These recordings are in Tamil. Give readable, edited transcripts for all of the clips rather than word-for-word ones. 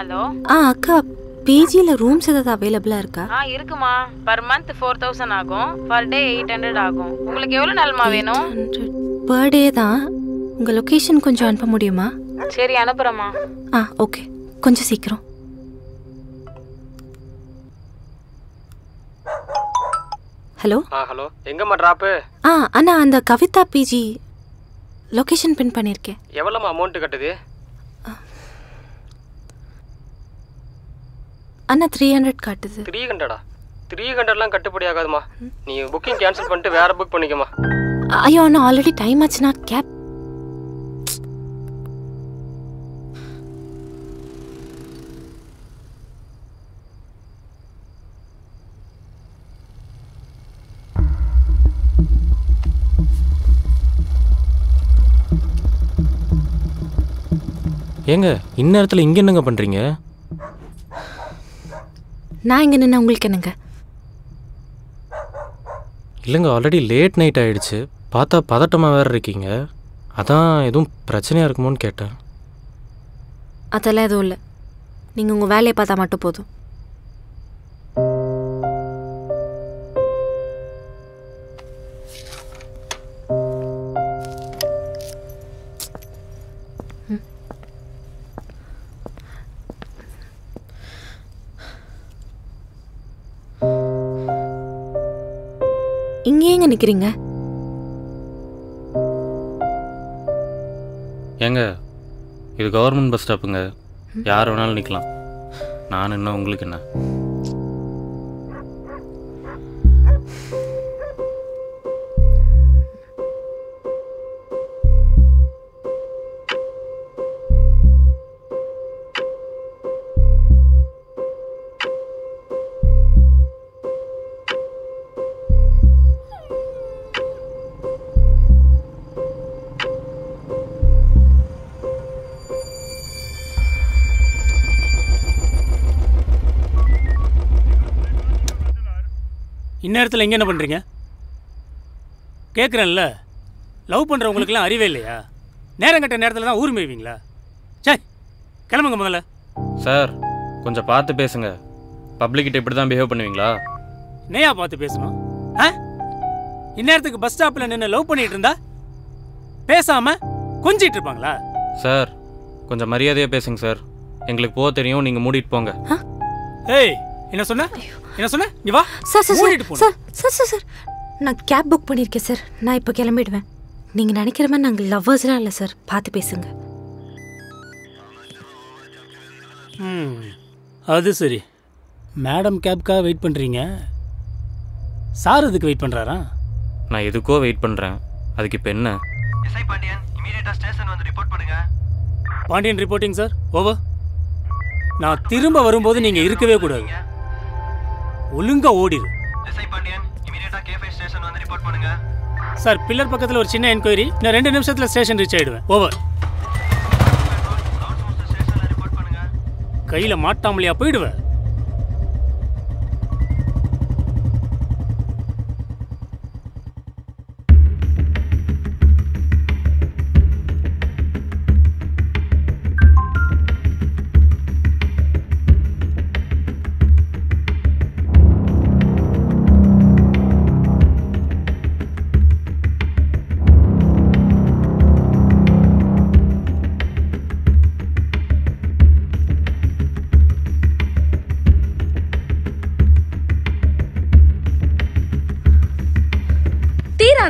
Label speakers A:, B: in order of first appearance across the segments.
A: ஹலோ.
B: அக்கா பிஜில ரூம்ஸ் ஏதாவது அவைலபிளா இருக்கா?
A: இருக்குமா. பர் மந்த் 4000 ஆகும். பர் டே 800 ஆகும். உங்களுக்கு எவ்வளவு நாள்மா வேணும்?
B: பர் டே தான். உங்க லொகேஷன் கொஞ்சம் அனுப்ப முடியுமா?
A: சரி அனுப்புறேம்மா.
B: ஓகே, கொஞ்சம் சீக்கிரம். ஹலோ.
C: ஹலோ, எங்கம்மா டிராப்?
B: அண்ணா அந்த கவிதா பிஜி லொகேஷன் பின் பண்ணிருக்கேன்.
C: எவ்வளவு அமௌண்ட் கட்டுது?
B: அண்ணா 300 காட்டுது.
C: 300? 300லாம் கட்டுப்படி ஆகாதுமா. நீ புக்கிங் கேன்சல் பண்ணிட்டு வேற புக் பண்ணிக்கமா.
B: ஐயோ அண்ணா, ஆல்ரெடி டைம் ஆச்சுனா கேப்.
D: ஏங்க இந்நேரத்தில் இங்கே என்னங்க பண்ணுறீங்க?
B: நான் இங்கே நின்று உங்களுக்கு என்னங்க?
D: இல்லைங்க, ஆல்ரெடி லேட் நைட் ஆகிடுச்சு. பார்த்தா பதட்டமாக வேறு இருக்கீங்க. அதான் எதுவும் பிரச்சனையாக இருக்குமோன்னு கேட்டேன்.
B: அதெல்லாம் எதுவும் இல்லை. நீங்கள் உங்கள் வேலையை பார்த்தா மட்டும் போதும். இங்கே எங்க நிக்கிறீங்க?
D: ஏங்க இது கவர்மெண்ட் பஸ் ஸ்டாப்புங்க. யார் வேணாலும் நிற்கலாம். நான் என்ன உங்களுக்கு என்ன?
E: இந்நேரத்தில் எங்கே என்ன பண்ணுறீங்க? கேட்குறேன்ல, லவ் பண்ணுறவங்களுக்குலாம் அறிவே இல்லையா? நேரம் கட்ட நேரத்தில் தான் ஊர் மேய்வீங்களா? சரி கிளம்புங்க முதல்ல.
D: சார் கொஞ்சம் பார்த்து பேசுங்க. பப்ளிக்கிட்ட இப்படி தான் பிஹேவ் பண்ணுவீங்களா?
E: நேயா பார்த்து பேசணும். இந்நேரத்துக்கு பஸ் ஸ்டாப்பில் நின்று லவ் பண்ணிட்டு இருந்தா பேசாமல் கொஞ்சிட்டு இருப்பாங்களா?
D: சார் கொஞ்சம் மரியாதையாக பேசுங்க சார். எங்களுக்கு போக தெரியும், நீங்கள் மூடிட்டு போங்க.
E: ஏய் என்ன சொன்ன? என்ன சொன்ன? நீ வா.
B: சார் நான் கேப் புக் பண்ணியிருக்கேன் சார். நான் இப்போ கிளம்பிடுவேன். நீங்கள் நினைக்கிற மாதிரி நாங்கள் லவ்வர்ஸ்லாம் இல்லை சார். பார்த்து பேசுங்க.
E: அது சரி, மேடம் கேப்க்காக வெயிட் பண்ணுறீங்க. சார் இதுக்கு வெயிட் பண்ணுறாரா?
D: நான் எதுக்கோ வெயிட் பண்ணுறேன். அதுக்கு இப்போ என்ன?
C: எஸ்ஐ பாண்டியன், இமிடியேட்டா ஸ்டேஷன் வந்து ரிப்போர்ட் பண்ணுங்க.
E: Pandian reporting sir. ஓவர். நான் திரும்ப வரும்போது நீங்கள் இருக்கவே கூடாது. ஒழுங்கா ஓடிடு.
C: எஸ்ஐ பாண்டியன், இமிடியேட்டா K5 ஸ்டேஷன் வந்து ரிப்போர்ட் பண்ணுங்க.
E: சார் பில்லர் பக்கத்தில் ஒரு சின்ன என்கொயரி. நான் 2 நிமிஷத்தில் ஸ்டேஷன் ரீச் ஆகிடுவேன். ஓவர்.
C: ஸ்டேஷன்ல ரிப்போர்ட் பண்ணுங்க.
E: கையில் மாட்டாமலையா போயிடுவேன்.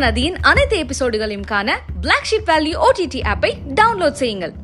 F: நதியின் அனைத்து எபிசோடுகளையும் காண Black Sheep Value OTT ஆப்பை டவுன்லோட் செய்யுங்கள்.